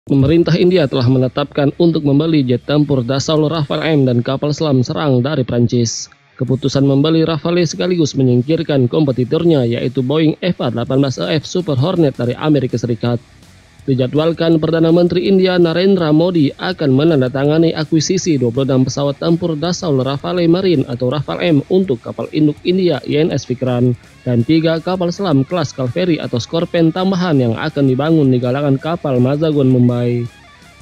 Pemerintah India telah menetapkan untuk membeli jet tempur Dassault Rafale M dan kapal selam serang dari Prancis. Keputusan membeli Rafale sekaligus menyingkirkan kompetitornya yaitu Boeing F-18EF Super Hornet dari Amerika Serikat. Dijadwalkan Perdana Menteri India Narendra Modi akan menandatangani akuisisi 26 pesawat tempur Dassault Rafale Marine atau Rafale M untuk kapal induk India INS Vikrant dan 3 kapal selam kelas Calvary atau Scorpion tambahan yang akan dibangun di galangan kapal Mazagon Mumbai.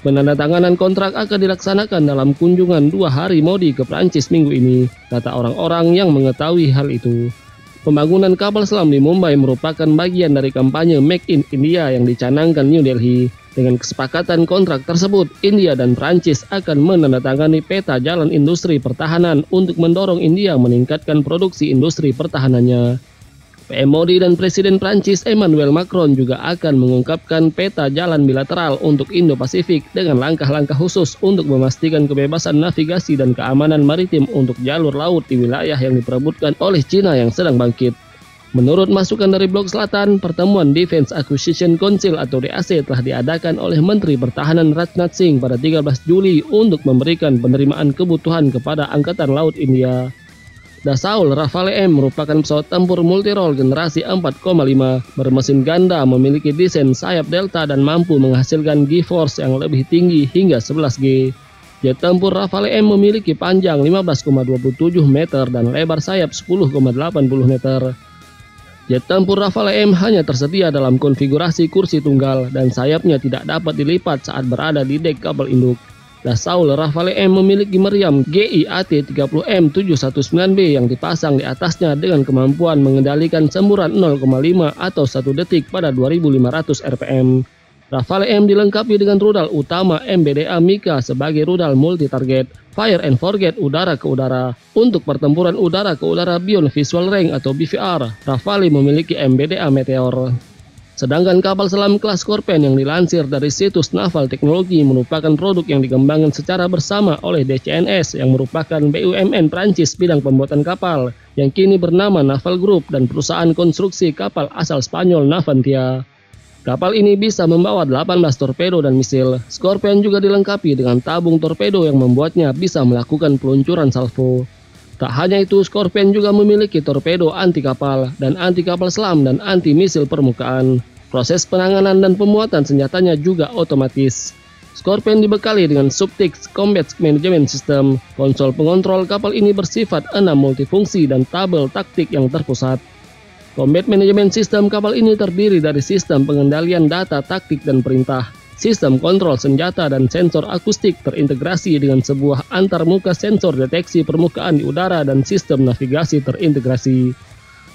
Penandatanganan kontrak akan dilaksanakan dalam kunjungan 2 hari Modi ke Prancis minggu ini, kata orang-orang yang mengetahui hal itu. Pembangunan kapal selam di Mumbai merupakan bagian dari kampanye Make in India yang dicanangkan New Delhi. Dengan kesepakatan kontrak tersebut, India dan Prancis akan menandatangani peta jalan industri pertahanan untuk mendorong India meningkatkan produksi industri pertahanannya. PM Modi dan Presiden Prancis Emmanuel Macron juga akan mengungkapkan peta jalan bilateral untuk Indo-Pasifik dengan langkah-langkah khusus untuk memastikan kebebasan navigasi dan keamanan maritim untuk jalur laut di wilayah yang diperebutkan oleh China yang sedang bangkit. Menurut masukan dari Blok Selatan, pertemuan Defense Acquisition Council atau DAC telah diadakan oleh Menteri Pertahanan Rajnath Singh pada 13 Juli untuk memberikan penerimaan kebutuhan kepada Angkatan Laut India. Dassault Rafale M merupakan pesawat tempur multirole generasi 4,5 bermesin ganda, memiliki desain sayap delta dan mampu menghasilkan G-force yang lebih tinggi hingga 11 G. Jet tempur Rafale M memiliki panjang 15,27 meter dan lebar sayap 10,80 meter. Jet tempur Rafale M hanya tersedia dalam konfigurasi kursi tunggal dan sayapnya tidak dapat dilipat saat berada di dek kapal induk. Dassault Rafale M memiliki meriam GIAT-30M719B yang dipasang di atasnya dengan kemampuan mengendalikan semburan 0,5 atau 1 detik pada 2.500 rpm. Rafale M dilengkapi dengan rudal utama MBDA Mika sebagai rudal multi-target, Fire and Forget udara ke udara. Untuk pertempuran udara ke udara Beyond Visual Range atau BVR, Rafale memiliki MBDA Meteor. Sedangkan kapal selam kelas Scorpion yang dilansir dari situs Naval Teknologi merupakan produk yang dikembangkan secara bersama oleh DCNS yang merupakan BUMN Prancis bidang pembuatan kapal yang kini bernama Naval Group dan perusahaan konstruksi kapal asal Spanyol Navantia. Kapal ini bisa membawa 18 torpedo dan misil. Scorpion juga dilengkapi dengan tabung torpedo yang membuatnya bisa melakukan peluncuran salvo. Tak hanya itu, Scorpion juga memiliki torpedo anti kapal dan anti kapal selam dan anti misil permukaan. Proses penanganan dan pemuatan senjatanya juga otomatis. Scorpion dibekali dengan Subtix Combat Management System. Konsol pengontrol kapal ini bersifat 6 multifungsi dan tabel taktik yang terpusat. Combat Management System kapal ini terdiri dari sistem pengendalian data taktik dan perintah, sistem kontrol senjata dan sensor akustik terintegrasi dengan sebuah antarmuka sensor deteksi permukaan di udara dan sistem navigasi terintegrasi.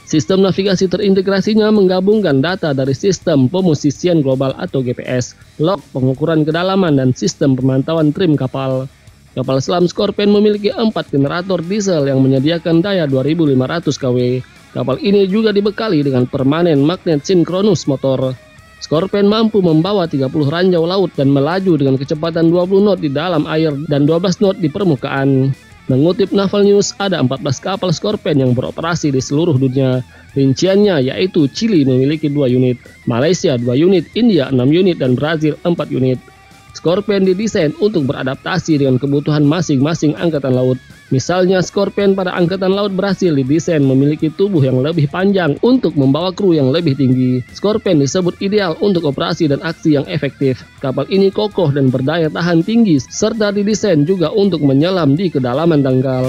Sistem navigasi terintegrasinya menggabungkan data dari sistem pemosisian global atau GPS, log pengukuran kedalaman dan sistem pemantauan trim kapal. Kapal selam Scorpion memiliki 4 generator diesel yang menyediakan daya 2.500 kW. Kapal ini juga dibekali dengan permanen magnet sinkronus motor. Scorpion mampu membawa 30 ranjau laut dan melaju dengan kecepatan 20 knot di dalam air dan 12 knot di permukaan. Mengutip Naval News, ada 14 kapal Scorpion yang beroperasi di seluruh dunia. Rinciannya yaitu Chili memiliki 2 unit, Malaysia 2 unit, India 6 unit, dan Brazil 4 unit. Scorpion didesain untuk beradaptasi dengan kebutuhan masing-masing angkatan laut. Misalnya, Scorpion pada Angkatan Laut Brasil didesain memiliki tubuh yang lebih panjang untuk membawa kru yang lebih tinggi. Scorpion disebut ideal untuk operasi dan aksi yang efektif. Kapal ini kokoh dan berdaya tahan tinggi, serta didesain juga untuk menyelam di kedalaman dangkal.